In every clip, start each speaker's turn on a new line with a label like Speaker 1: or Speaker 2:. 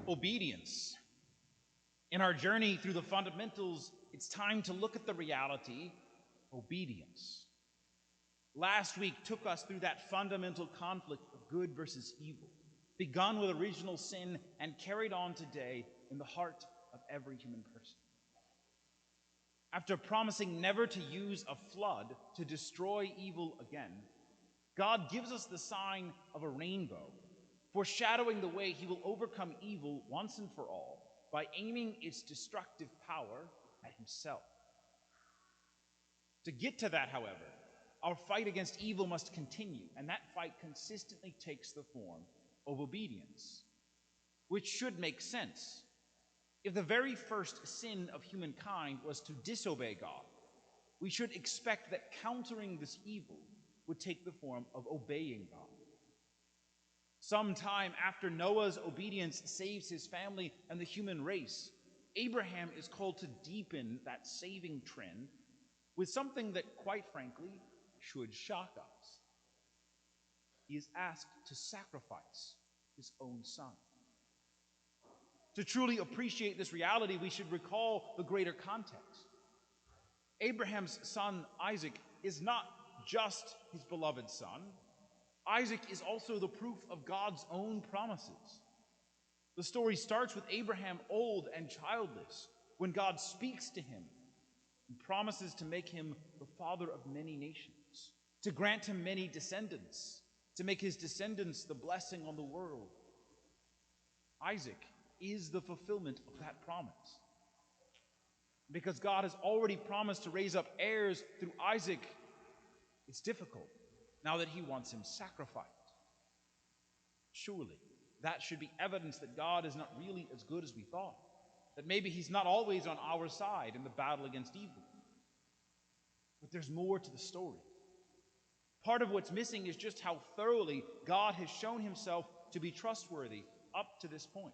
Speaker 1: Obedience. In our journey through the fundamentals, it's time to look at the reality, obedience. Last week took us through that fundamental conflict of good versus evil, begun with original sin and carried on today in the heart of every human person. After promising never to use a flood to destroy evil again, God gives us the sign of a rainbow, foreshadowing the way he will overcome evil once and for all by aiming its destructive power at himself. To get to that, however, our fight against evil must continue, and that fight consistently takes the form of obedience, which should make sense. If the very first sin of humankind was to disobey God, we should expect that countering this evil would take the form of obeying God. Sometime after Noah's obedience saves his family and the human race, Abraham is called to deepen that saving trend with something that, quite frankly, should shock us. He is asked to sacrifice his own son. To truly appreciate this reality, we should recall the greater context. Abraham's son, Isaac, is not just his beloved son. Isaac is also the proof of God's own promises. The story starts with Abraham old and childless when God speaks to him and promises to make him the father of many nations, to grant him many descendants, to make his descendants the blessing on the world. Isaac is the fulfillment of that promise. Because God has already promised to raise up heirs through Isaac, it's difficult now that he wants him sacrificed. Surely, that should be evidence that God is not really as good as we thought, that maybe he's not always on our side in the battle against evil. But there's more to the story. Part of what's missing is just how thoroughly God has shown himself to be trustworthy up to this point.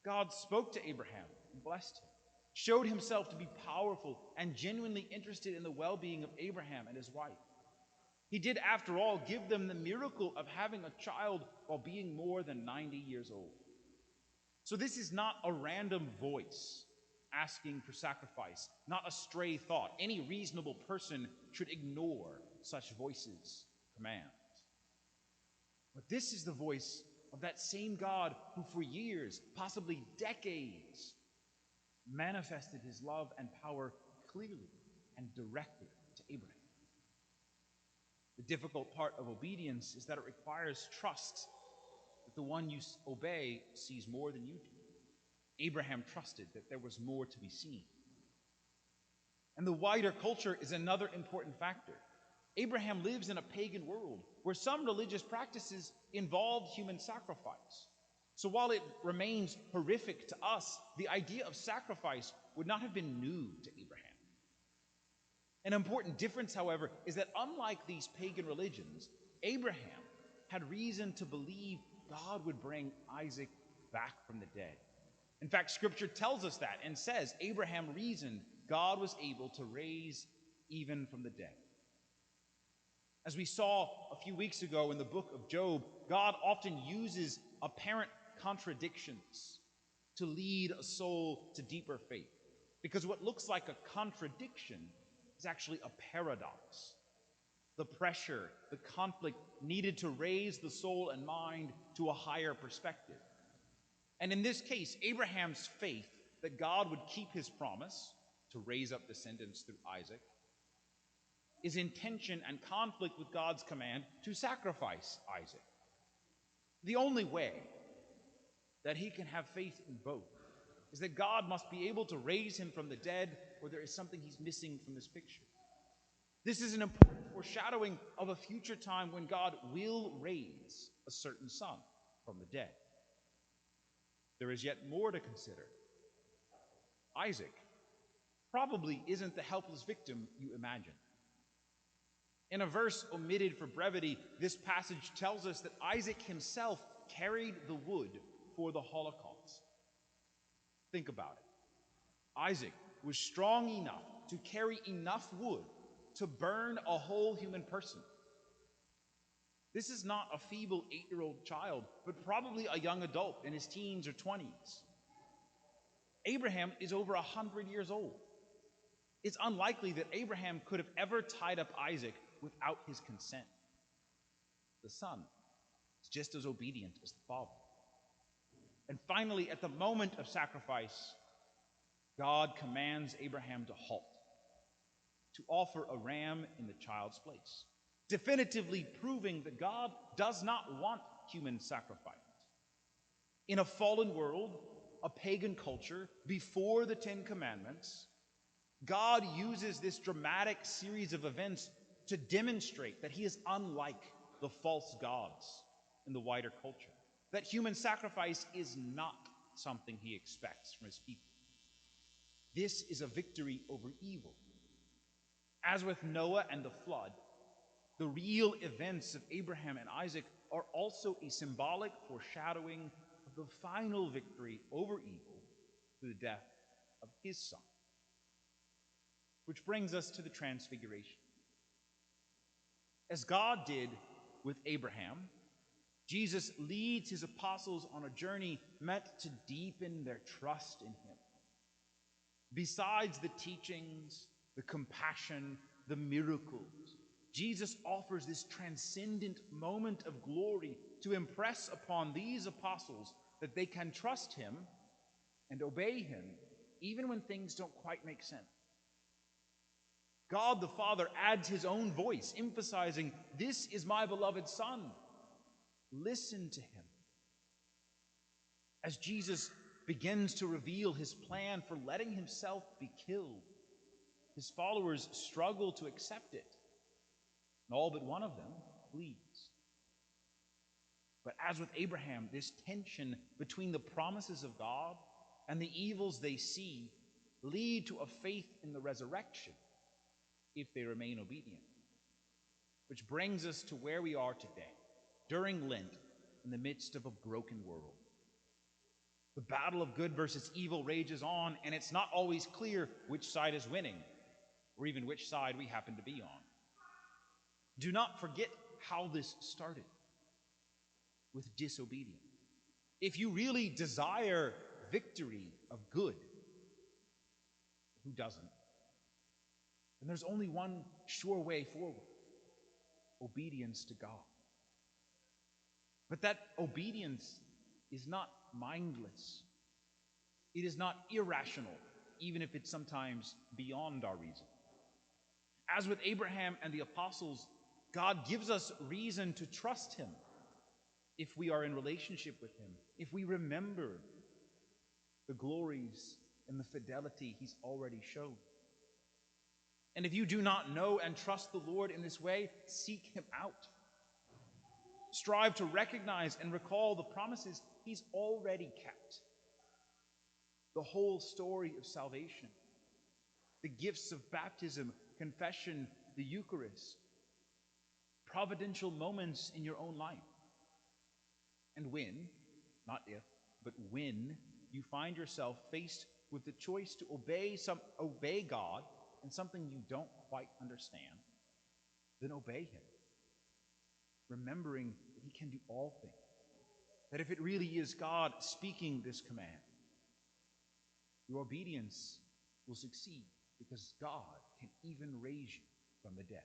Speaker 1: God spoke to Abraham and blessed him, showed himself to be powerful and genuinely interested in the well-being of Abraham and his wife. He did, after all, give them the miracle of having a child while being more than 90 years old. So this is not a random voice asking for sacrifice, not a stray thought. Any reasonable person should ignore such voices' commands. But this is the voice of that same God who for years, possibly decades, manifested his love and power clearly and directly to Abraham. The difficult part of obedience is that it requires trust that the one you obey sees more than you do. Abraham trusted that there was more to be seen. And the wider culture is another important factor. Abraham lives in a pagan world where some religious practices involved human sacrifice. So while it remains horrific to us, the idea of sacrifice would not have been new to Abraham. An important difference, however, is that unlike these pagan religions, Abraham had reason to believe God would bring Isaac back from the dead. In fact, Scripture tells us that and says Abraham reasoned God was able to raise even from the dead. As we saw a few weeks ago in the book of Job, God often uses apparent contradictions to lead a soul to deeper faith. Because what looks like a contradiction is actually a paradox. The pressure, the conflict needed to raise the soul and mind to a higher perspective. And in this case, Abraham's faith that God would keep his promise to raise up descendants through Isaac is in tension and conflict with God's command to sacrifice Isaac. The only way that he can have faith in both is that God must be able to raise him from the dead, or there is something he's missing from this picture. This is an important foreshadowing of a future time when God will raise a certain son from the dead. There is yet more to consider. Isaac probably isn't the helpless victim you imagine. In a verse omitted for brevity, this passage tells us that Isaac himself carried the wood for the Holocaust. Think about it. Isaac was strong enough to carry enough wood to burn a whole human person. This is not a feeble 8-year-old child, but probably a young adult in his teens or 20s. Abraham is over 100 years old. It's unlikely that Abraham could have ever tied up Isaac without his consent. The son is just as obedient as the father. And finally, at the moment of sacrifice, God commands Abraham to halt, to offer a ram in the child's place, definitively proving that God does not want human sacrifice. In a fallen world, a pagan culture, before the Ten Commandments, God uses this dramatic series of events to demonstrate that he is unlike the false gods in the wider culture, that human sacrifice is not something he expects from his people. This is a victory over evil. As with Noah and the flood, the real events of Abraham and Isaac are also a symbolic foreshadowing of the final victory over evil through the death of his son. Which brings us to the Transfiguration. As God did with Abraham, Jesus leads his apostles on a journey meant to deepen their trust in him. Besides the teachings, the compassion, the miracles, Jesus offers this transcendent moment of glory to impress upon these apostles that they can trust him and obey him even when things don't quite make sense. God the Father adds his own voice, emphasizing, "This is my beloved Son. Listen to him." As Jesus begins to reveal his plan for letting himself be killed, his followers struggle to accept it, and all but one of them flees. But as with Abraham, this tension between the promises of God and the evils they see lead to a faith in the resurrection if they remain obedient. Which brings us to where we are today, during Lent, in the midst of a broken world. The battle of good versus evil rages on, and it's not always clear which side is winning, or even which side we happen to be on. Do not forget how this started, with disobedience. If you really desire victory of good, who doesn't? And there's only one sure way forward: obedience to God. But that obedience is not mindless. It is not irrational, even if it's sometimes beyond our reason. As with Abraham and the apostles, God gives us reason to trust him if we are in relationship with him, if we remember the glories and the fidelity he's already shown. And if you do not know and trust the Lord in this way, seek him out. Strive to recognize and recall the promises he's already kept. The whole story of salvation, the gifts of baptism, confession, the Eucharist, providential moments in your own life. And when, not if, but when you find yourself faced with the choice to obey God in something you don't quite understand, then obey him, remembering that he can do all things, that if it really is God speaking this command, your obedience will succeed because God can even raise you from the dead.